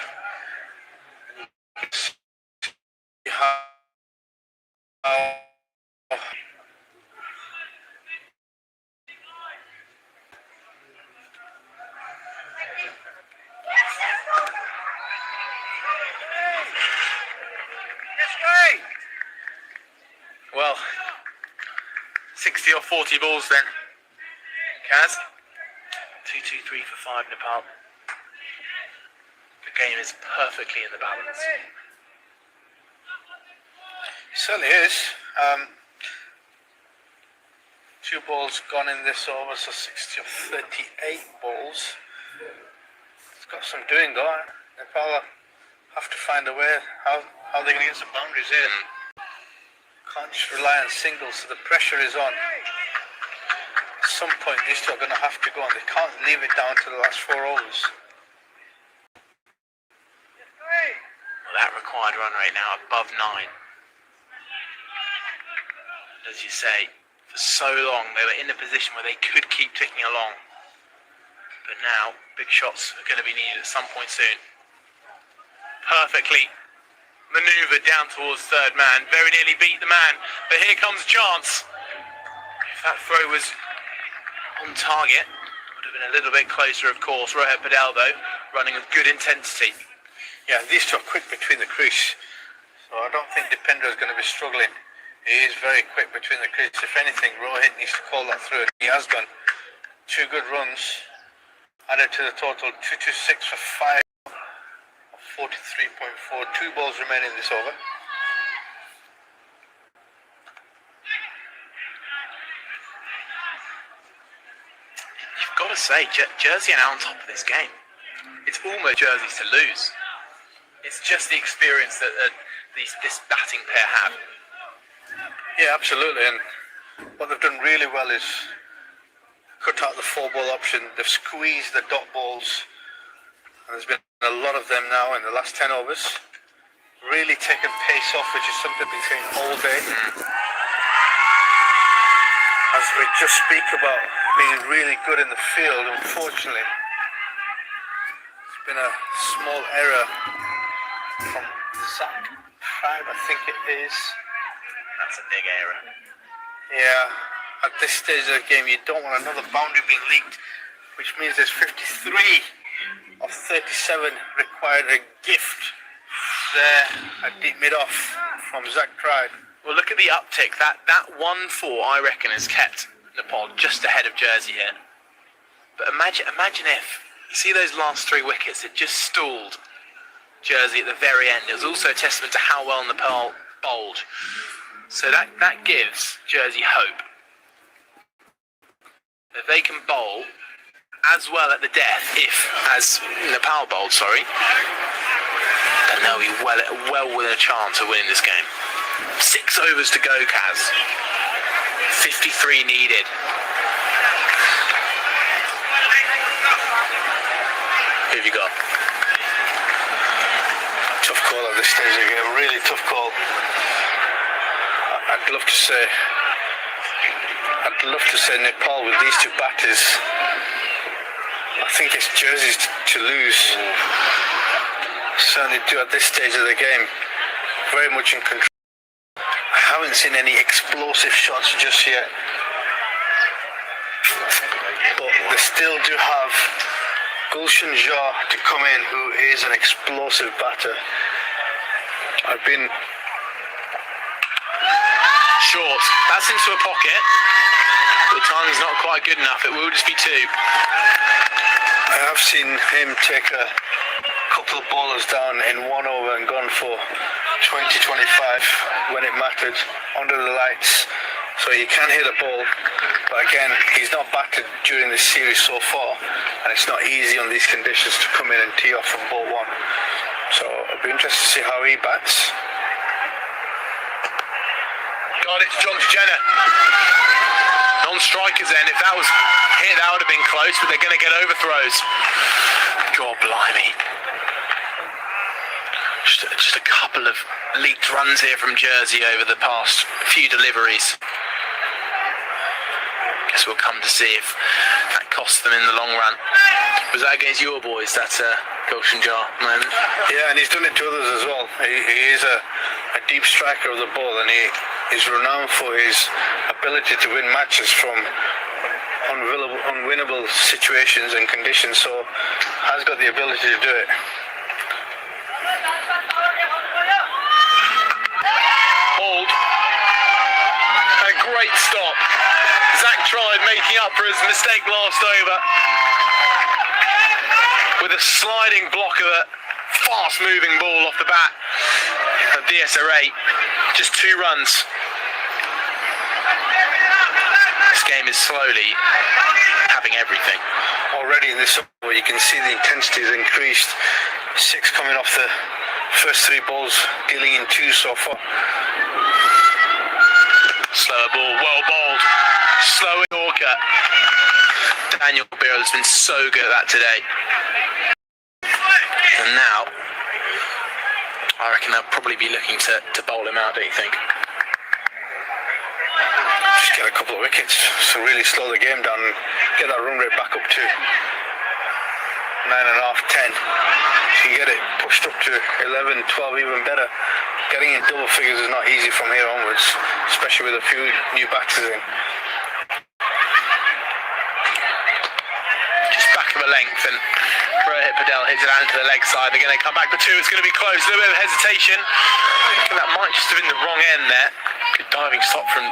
Well, 60 or 40 balls then. Kaz? 2-2-3 for 5 Nepal. The game is perfectly in the balance. It certainly is. 2 balls gone in this over, so 60 of 38 balls. It's got some doing though. Nepal have to find a way how they're going to get some boundaries in. Can't just rely on singles, so the pressure is on. At some point these two are going to have to go on. They can't leave it down to the last 4 overs. Well, that required run rate now above 9. As you say, for so long they were in a position where they could keep ticking along. But now, big shots are going to be needed at some point soon. Perfectly manoeuvred down towards third man. Very nearly beat the man. But here comes a chance. If that throw was on target, would have been a little bit closer, of course. Rohit Padel, though, running with good intensity. Yeah, these two are quick between the crease. So I don't think Dipendra is going to be struggling. He is very quick between the crease. If anything, Rohit needs to call that through. He has done 2 good runs. Added to the total 226 for 5. 43.4. 2 balls remaining this over. You've got to say, Jersey are now on top of this game. It's almost Jersey's to lose. It's just the experience that this batting pair have. Yeah, absolutely. And what they've done really well is cut out the 4-ball option. They've squeezed the dot balls. And there's been a lot of them now in the last 10 overs. Really taken pace off, which is something I've been saying all day. As we just speak about being really good in the field, unfortunately, it's been a small error from Zach Tribe, I think it is. That's a big error. Yeah, at this stage of the game, you don't want another boundary being leaked, which means there's 53 of 37 required. A gift there at deep mid-off from Zach Tribe. Well, look at the uptick. That 1-4, I reckon, has kept Nepal just ahead of Jersey here. But imagine if you see those last 3 wickets, it just stalled Jersey at the very end. It was also a testament to how well Nepal bowled. So that gives Jersey hope. If they can bowl as well at the death, as Nepal bowled, then they'll be well within a chance of winning this game. 6 overs to go, Kaz. 53 needed. Who have you got? Tough call at this stage of the game, really tough call. I'd love to say Nepal with these 2 batters. I think it's Jersey's to lose. Certainly do at this stage of the game. Very much in control. I haven't seen any explosive shots just yet. But they still do have Gulshan Jha to come in, who is an explosive batter. I've been short. That's into a pocket. The timing's not quite good enough. It will just be 2. I have seen him take a couple of bowlers down in 1 over and gone for 20-25 when it mattered under the lights. So he can hit a ball, but again, he's not batted during this series so far, and it's not easy on these conditions to come in and tee off from ball 1. So I'll be interested to see how he bats. God, it's John Jenner. Non-strikers then. If that was hit, that would have been close, but they're going to get overthrows. God blimey. Just a couple of leaked runs here from Jersey over the past few deliveries. Guess we'll come to see if that costs them in the long run. Was that against your boys, that Gulshan Jha moment? Yeah, and he's done it to others as well. He is a deep striker of the ball, and is renowned for his ability to win matches from unwinnable situations and conditions, so has got the ability to do it. Hold. A great stop. Zach tried making up for his mistake last over with a sliding block of a fast-moving ball off the bat of DSR8. Just 2 runs. This game is slowly having everything. Already in this over, you can see the intensity has increased. 6 coming off the first 3 balls, dealing in 2 so far. Slower ball, well bowled. Slow Yorker. Daniel Birrell has been so good at that today. And now, I reckon they'll probably be looking to bowl him out, don't you think? Just get a couple of wickets to really slow the game down and get that run rate back up to 9.5, 10. If you get it pushed up to 11, 12, even better. Getting in double figures is not easy from here onwards, especially with a few new batters in. Just back of a length, and Rohit Patel hits it out into the leg side. They're going to come back for 2. It's going to be close. A little bit of hesitation. I think that might just have been the wrong end there. Good diving stop from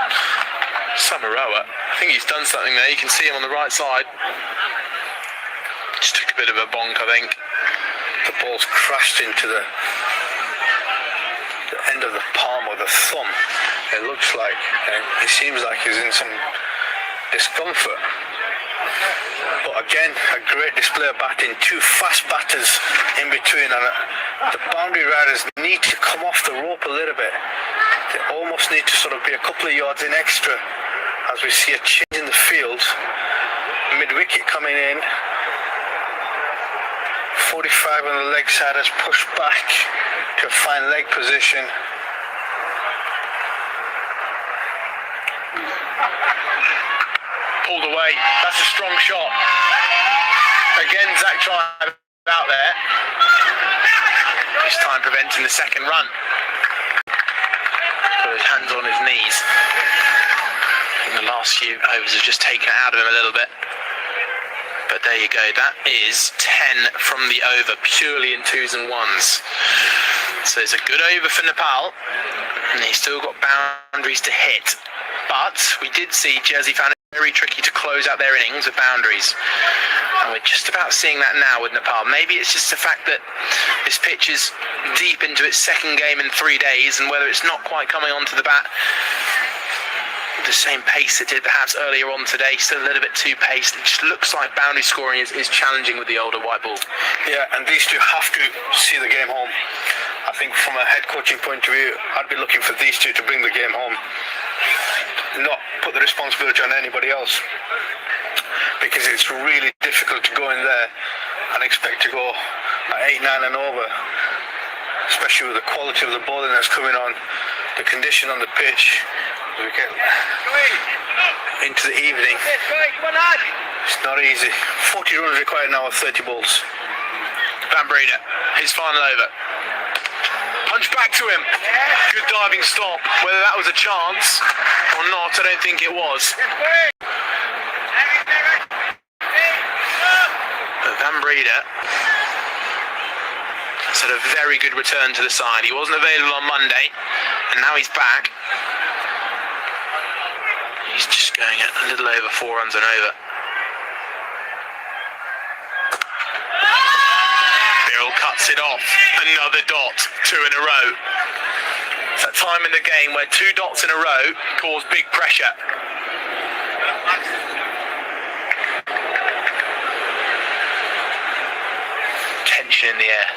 Samaroa. I think he's done something there. You can see him on the right side. Just took a bit of a bonk, I think. The ball's crashed into the end of the palm or the thumb. It looks like, it seems like he's in some discomfort. But again, a great display of batting. 2 fast batters in between, and the boundary riders need to come off the rope a little bit. They almost need to sort of be a couple of yards in extra as we see a change in the field. Mid-wicket coming in. 45 on the leg side has pushed back to a fine leg position. Pulled away. That's a strong shot. Again, Zach tried out there. This time preventing the second run. Put his hands on his knees. And the last few overs have just taken it out of him a little bit. But there you go. That is 10 from the over, purely in 2s and 1s. So it's a good over for Nepal. And he's still got boundaries to hit. But we did see Jersey found it very tricky to close out their innings with boundaries. And we're just about seeing that now with Nepal. Maybe it's just the fact that this pitch is deep into its 2nd game in 3 days, and whether it's not quite coming onto the bat the same pace it did perhaps earlier on today, still a little bit too paced. It just looks like boundary scoring is challenging with the older white ball. Yeah, and these 2 have to see the game home. I think from a head coaching point of view, I'd be looking for these 2 to bring the game home. Not put the responsibility on anybody else, because it's really difficult to go in there and expect to go at 8, 9 and over, especially with the quality of the bowling that's coming on, the condition on the pitch. We get into the evening, it's not easy. 40 runs required now with 30 balls. Van Breeder, his final over. Punch back to him. Good diving stop. Whether that was a chance or not, I don't think it was. But Van Breeder has had a very good return to the side. He wasn't available on Monday, and now he's back. He's just going at a little over 4 runs and over. Birrell cuts it off. Another dot. 2 in a row. It's that time in the game where 2 dots in a row cause big pressure. Tension in the air.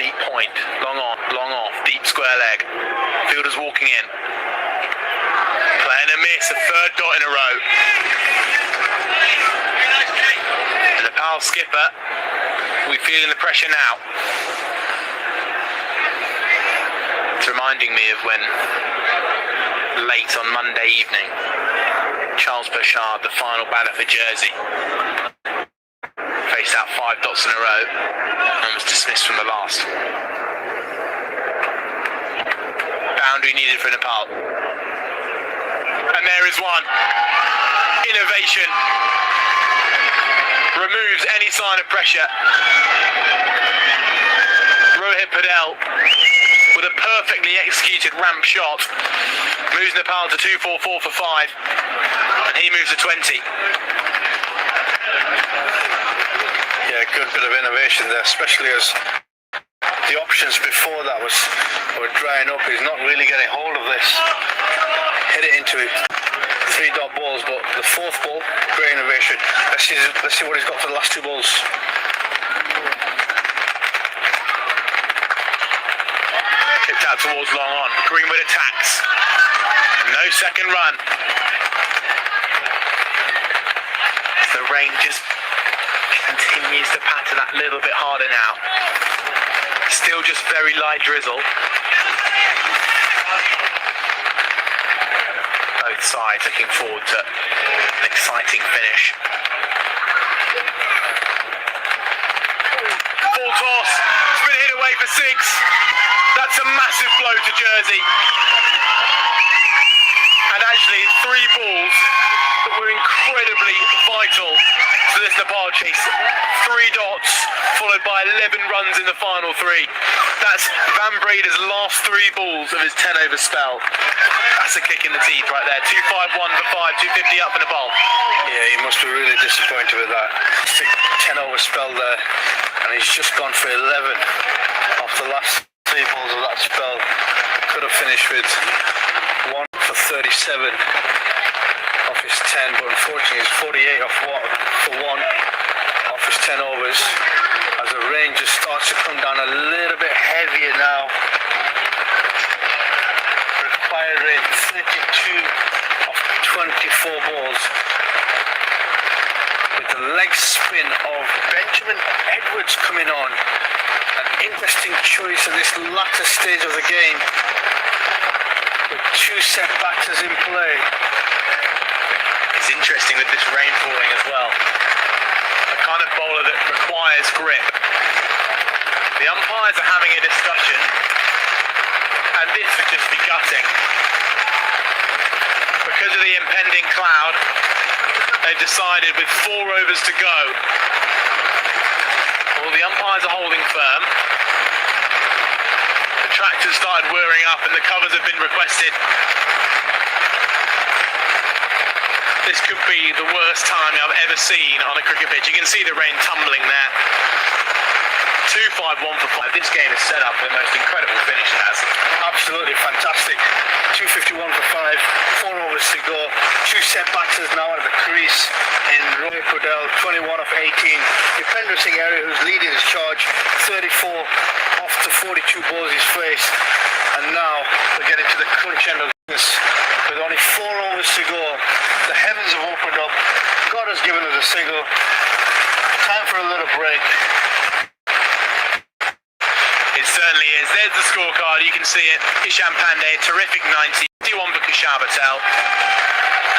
Deep point. Long on, long off. Deep square leg. Fielder's walking in. Playing a miss, a 3rd dot in a row. And the Nepal skipper, we're feeling the pressure now. It's reminding me of when, late on Monday evening, Charles Pershard, the final batter for Jersey, faced out 5 dots in a row and was dismissed from the last. boundary needed for Nepal. And there is one. Innovation. Removes any sign of pressure. Rohit Patel with a perfectly executed ramp shot moves Nepal to 2-4-4 for 5, and he moves to 20. Yeah, good bit of innovation there, especially as the options before that were drying up. He's not really getting hold of this. Hit it into 3-dot balls, but the fourth ball, great innovation. Let's see what he's got for the last 2 balls. Tipped out towards long on. Greenwood attacks. No second run. The rain just continues to patter that little bit harder now. Still just very light drizzle. Both sides looking forward to an exciting finish. Full toss. It's been hit away for 6. That's a massive blow to Jersey. And actually 3 balls that were incredibly vital to this Nepal chase. 3 dots followed by 11 runs in the final 3. That's Van Breda's last 3 balls of his 10-over spell. That's a kick in the teeth right there. 2-5-1 for 5, 250 up for Nepal. Yeah, he must be really disappointed with that. 10-over spell there, and he's just gone for 11 off the last 3 balls of that spell. Could have finished with 1 for 37 off his 10, but unfortunately he's 48 for 1 off his 10 overs. As the rain just starts to come down a little bit heavier now. Required rate 32 off 24 balls. With the leg spin of Benjamin Edwards coming on. An interesting choice at this latter stage of the game. With 2 set batters in play. It's interesting with this rain falling as well. The kind of bowler that requires grip. The umpires are having a discussion, and this would just be gutting. Because of the impending cloud, they've decided with 4 overs to go. Well, the umpires are holding firm. The tractors started whirring up and the covers have been requested. This could be the worst timing I've ever seen on a cricket pitch. You can see the rain tumbling there. 2-5-1 for 5. This game is set up for the most incredible finish it has. Absolutely fantastic. 251 for 5, 4 overs to go. 2 set batters now at the crease in Rohit Patel, 21 off 18. Dipender Singh area, who's leading his charge, 34 off to 42 balls he's faced. And now we're getting to the crunch end of this. With only 4 overs to go, the heavens have opened up. God has given us a signal. Time for a little break. It certainly is. There's the scorecard. You can see it. Isham Pandey, terrific 90. 51 for Kushal Patel.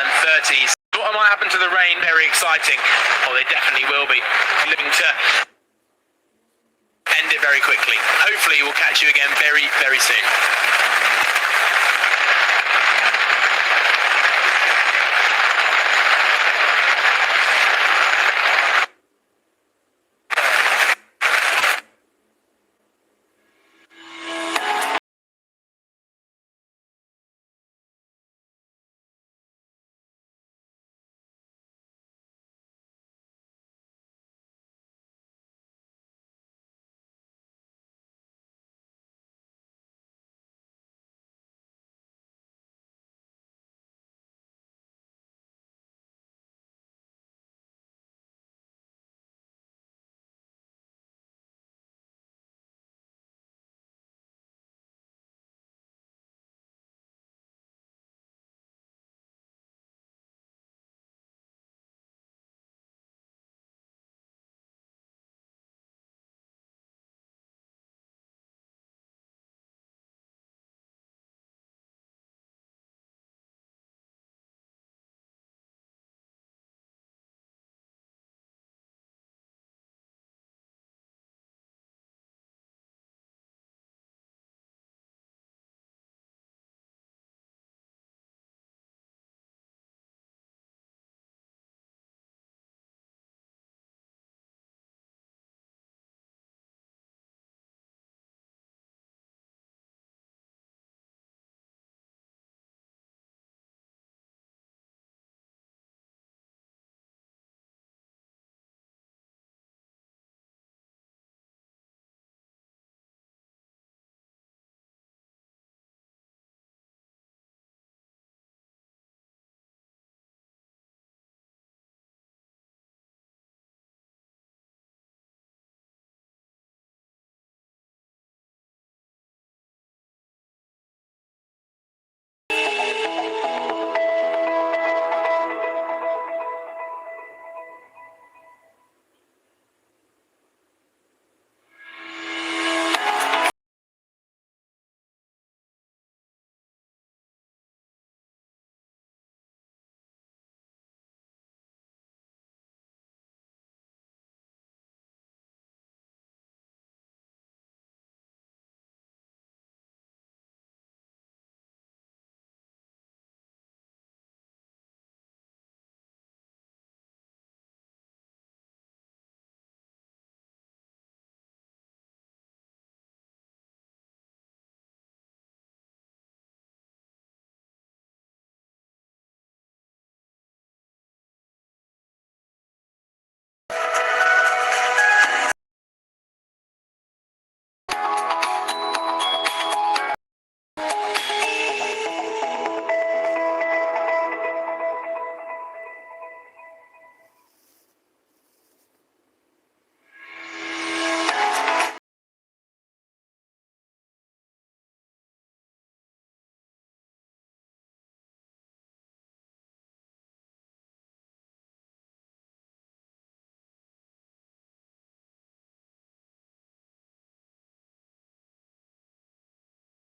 And 30s. What might happen to the rain? Very exciting. Oh, they definitely will be. Looking to end it very quickly. Hopefully we'll catch you again very, very soon.